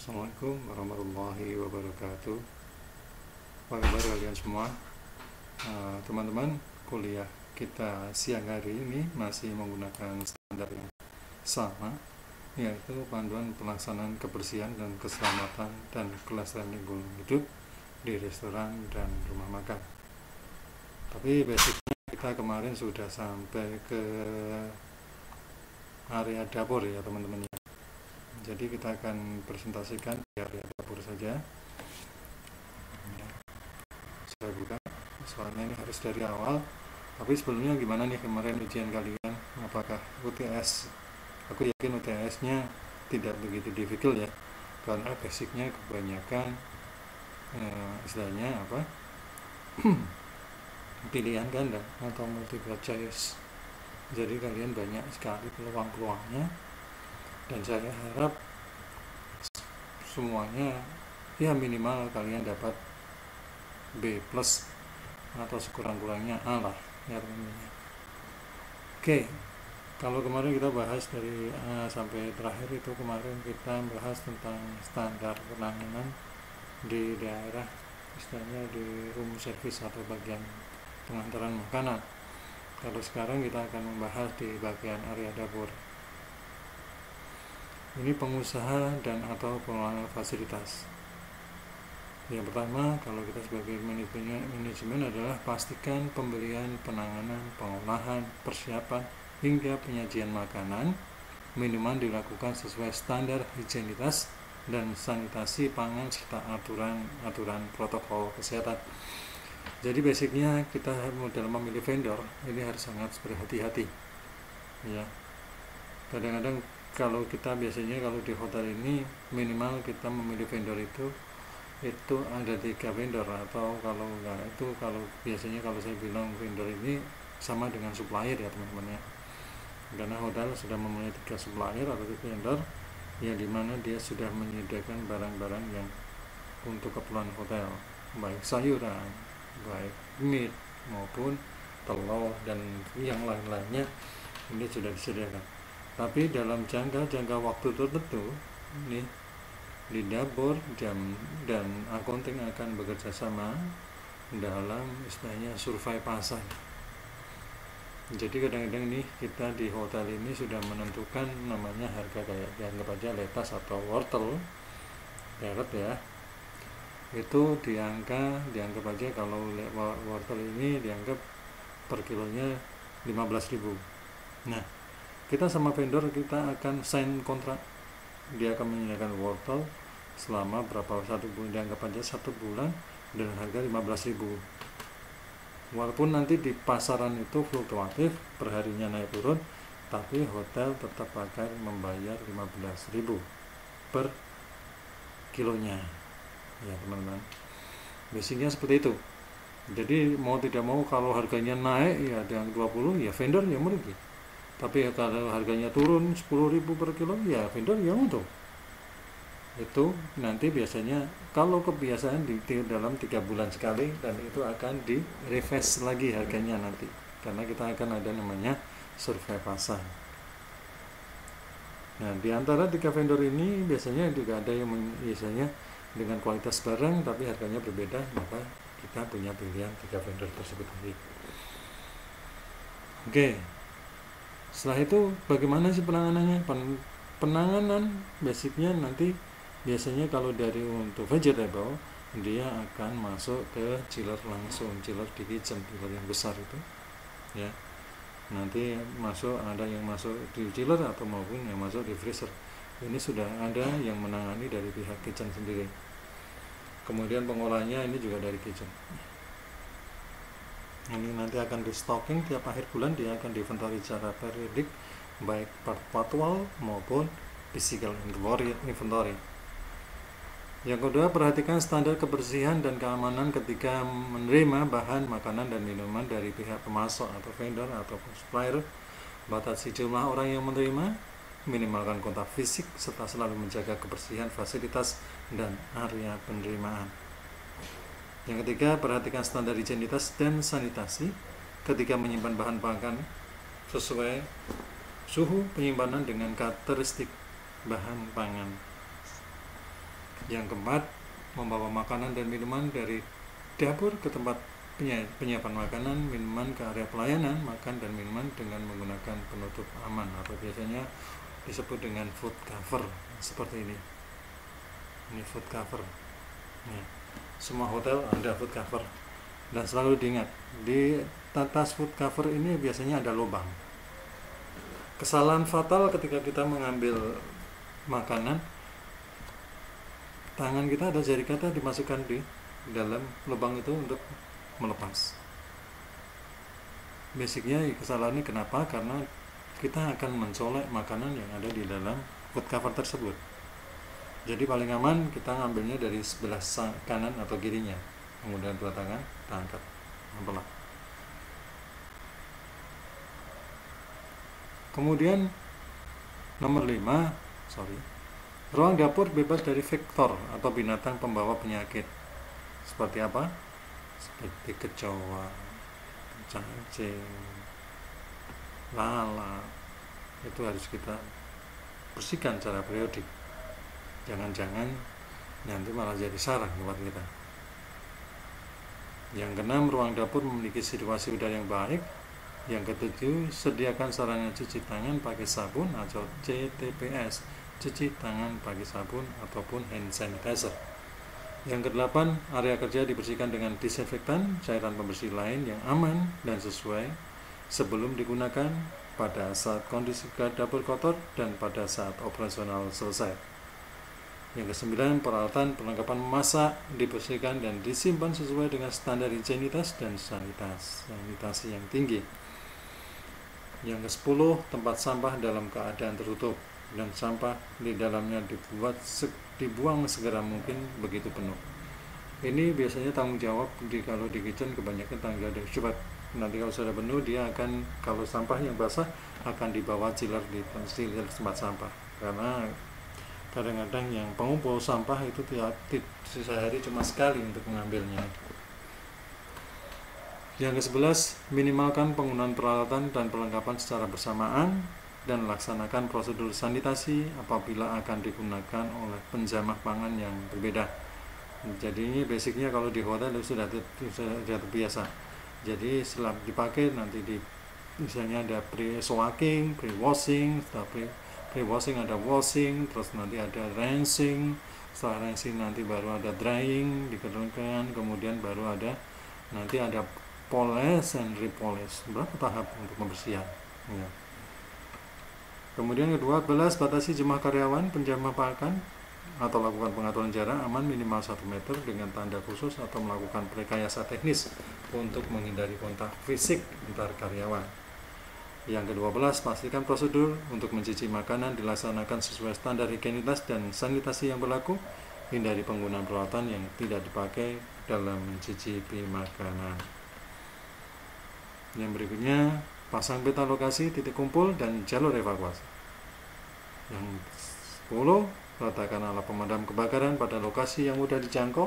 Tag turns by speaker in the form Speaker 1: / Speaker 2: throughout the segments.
Speaker 1: Assalamualaikum warahmatullahi wabarakatuh. Apa kabar kalian semua? Teman-teman, kuliah kita siang hari ini masih menggunakan standar yang sama, yaitu panduan pelaksanaan kebersihan dan keselamatan dan kelestarian lingkungan hidup di restoran dan rumah makan. Tapi basicnya kita kemarin sudah sampai ke area dapur ya teman-teman. Jadi kita akan presentasikan di area dapur saja. Saya buka, soalnya ini harus dari awal. Tapi sebelumnya gimana nih kemarin ujian kalian? Apakah UTS? Aku yakin UTS-nya tidak begitu difficult ya, karena basicnya kebanyakan istilahnya apa? Pilihan ganda atau multiple choice. Jadi kalian banyak sekali peluang-peluangnya. Dan saya harap semuanya ya minimal kalian dapat B plus atau sekurang-kurangnya A lah ya teman-teman. Oke, kalau kemarin kita bahas dari A sampai terakhir itu kemarin kita bahas tentang standar penanganan di daerah istilahnya di room service atau bagian pengantaran makanan. Kalau sekarang kita akan membahas di bagian area dapur. Ini pengusaha dan atau pengelola fasilitas. Yang pertama, kalau kita sebagai manajemen adalah pastikan pembelian, penanganan, pengolahan, persiapan hingga penyajian makanan minimal dilakukan sesuai standar higienitas dan sanitasi pangan serta aturan protokol kesehatan. Jadi basicnya kita dalam memilih vendor ini harus sangat berhati-hati. Ya. Kadang-kadang kalau kita biasanya kalau di hotel ini minimal kita memilih vendor itu ada 3 vendor, atau kalau enggak itu kalau biasanya kalau saya bilang vendor ini sama dengan supplier ya teman-teman ya, karena hotel sudah mempunyai 3 supplier atau 3 vendor yang dimana dia sudah menyediakan barang-barang yang untuk keperluan hotel, baik sayuran, baik meat maupun telur dan yang lain-lainnya ini sudah disediakan. Tapi dalam jangka waktu tertentu nih di dapur dan accounting akan bekerja sama dalam istilahnya survei pasar. Jadi kadang-kadang nih kita di hotel ini sudah menentukan namanya harga kayak dianggap aja lettuce atau wortel, carrot ya. Itu dianggap aja kalau wortel ini dianggap per kilonya 15.000. Nah, kita sama vendor kita akan sign kontrak, dia akan menyediakan wortel selama berapa satu bulan, dianggap aja 1 bulan dengan harga 15.000. Walaupun nanti di pasaran itu fluktuatif, perharinya naik turun, tapi hotel tetap akan membayar 15.000 per kilonya ya teman-teman. Basicnya seperti itu. Jadi mau tidak mau kalau harganya naik ya dengan 20 ya vendor yang merugi. Tapi kalau harganya turun 10.000 per kilo ya vendor yang untung. Itu nanti biasanya kalau kebiasaan di dalam 3 bulan sekali, dan itu akan di revise lagi harganya nanti, karena kita akan ada namanya survei pasar. Nah, di antara 3 vendor ini biasanya juga ada yang biasanya dengan kualitas barang tapi harganya berbeda, maka kita punya pilihan 3 vendor tersebut tadi. Oke. Setelah itu bagaimana sih penanganannya? Penanganan basicnya nanti biasanya kalau dari untuk vegetable dia akan masuk ke chiller langsung, chiller di kitchen, chiller yang besar itu ya. Nanti ada yang masuk di chiller atau maupun yang masuk di freezer. Ini sudah ada yang menangani dari pihak kitchen sendiri. Kemudian pengolahnya ini juga dari kitchen. Ini nanti akan di stocking tiap akhir bulan, dia akan diinventory secara periodik baik part-partwal maupun physical inventory. Yang kedua, perhatikan standar kebersihan dan keamanan ketika menerima bahan makanan dan minuman dari pihak pemasok atau vendor atau supplier. Batasi jumlah orang yang menerima, minimalkan kontak fisik serta selalu menjaga kebersihan fasilitas dan area penerimaan. Yang ketiga, perhatikan standar higienitas dan sanitasi ketika menyimpan bahan pangan sesuai suhu penyimpanan dengan karakteristik bahan pangan. Yang keempat, membawa makanan dan minuman dari dapur ke tempat penyiapan makanan, minuman ke area pelayanan, makan dan minuman dengan menggunakan penutup aman atau biasanya disebut dengan food cover seperti ini. Ini food cover. Ya. Semua hotel ada food cover. Dan selalu diingat, di atas food cover ini biasanya ada lubang. Kesalahan fatal ketika kita mengambil makanan, tangan kita ada jari kita dimasukkan di dalam lubang itu untuk melepas. Basicnya kesalahan ini kenapa? Karena kita akan mencolek makanan yang ada di dalam food cover tersebut. Jadi paling aman kita ngambilnya dari sebelah kanan atau kirinya, kemudian dua tangan kita angkat, membelah. Kemudian nomor 5, ruang dapur bebas dari vektor atau binatang pembawa penyakit. Seperti apa? Seperti kecoa, cacing, lalat. Itu harus kita bersihkan secara periodik. Jangan-jangan nanti malah jadi sarang buat kita. Yang keenam, ruang dapur memiliki situasi udara yang baik. Yang ketujuh, sediakan sarana cuci tangan pakai sabun atau CTPS, cuci tangan pakai sabun ataupun hand sanitizer. Yang kedelapan, area kerja dibersihkan dengan disinfektan, cairan pembersih lain yang aman dan sesuai sebelum digunakan, pada saat kondisi dapur kotor dan pada saat operasional selesai. Yang kesembilan, peralatan perlengkapan memasak dibersihkan dan disimpan sesuai dengan standar higienitas dan sanitasi yang tinggi. Yang ke-10, tempat sampah dalam keadaan tertutup dan sampah di dalamnya dibuang segera mungkin begitu penuh. Ini biasanya tanggung jawab kalau di kitchen kebanyakan tanggung jawab cepat. Nanti kalau sudah penuh dia akan, kalau sampah yang basah akan dibawa chiller di tempat sampah. Karena kadang-kadang yang pengumpul sampah itu sehari cuma sekali untuk mengambilnya. Yang ke-11, minimalkan penggunaan peralatan dan perlengkapan secara bersamaan dan laksanakan prosedur sanitasi apabila akan digunakan oleh penjamah pangan yang berbeda. Jadi ini basicnya kalau di hotel sudah terbiasa. Jadi setelah dipakai nanti misalnya ada pre-soaking, pre-washing, setelah pre-washing ada washing, terus nanti ada rinsing, setelah rinsing nanti baru ada drying, dikeringkan, kemudian baru ada nanti ada polish and repolish, berapa tahap untuk pembersihan ya. Kemudian ke-12, batasi jumlah karyawan penjamah pakan atau lakukan pengaturan jarak aman minimal 1 meter dengan tanda khusus atau melakukan rekayasa teknis untuk menghindari kontak fisik antar karyawan. Yang ke-12, pastikan prosedur untuk mencuci makanan dilaksanakan sesuai standar higienitas dan sanitasi yang berlaku. Hindari penggunaan peralatan yang tidak dipakai dalam mencicipi makanan. Yang berikutnya, pasang peta lokasi, titik kumpul, dan jalur evakuasi. Yang 10, letakkan alat pemadam kebakaran pada lokasi yang mudah dijangkau,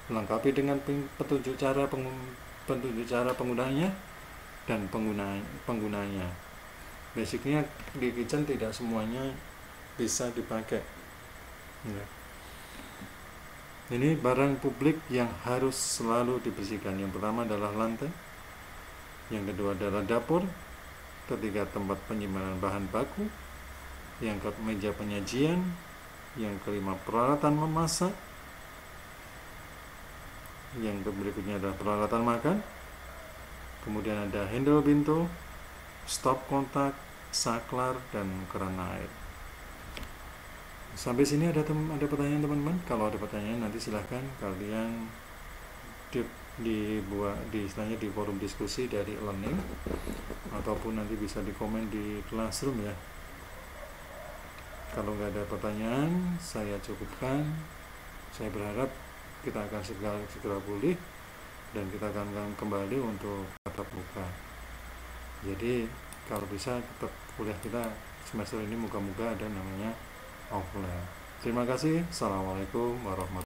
Speaker 1: lengkapi dengan petunjuk cara penggunaannya dan penggunanya. Basicnya di kitchen tidak semuanya bisa dipakai. Ya. Ini barang publik yang harus selalu dibersihkan. Yang pertama adalah lantai, yang kedua adalah dapur, ketiga tempat penyimpanan bahan baku, yang keempat meja penyajian, yang kelima peralatan memasak, yang berikutnya adalah peralatan makan, kemudian ada handle pintu, stop kontak, saklar, dan keran air. Sampai sini ada pertanyaan teman-teman? Kalau ada pertanyaan nanti silahkan kalian istilahnya di forum diskusi dari learning, ataupun nanti bisa di komen di classroom ya. Kalau nggak ada pertanyaan, saya cukupkan. Saya berharap kita akan segera pulih dan kita akan kembali untuk tatap muka. Jadi kalau bisa tetap kuliah kita semester ini moga-moga ada namanya offline. Terima kasih. Assalamualaikum warahmatullahi wabarakatuh.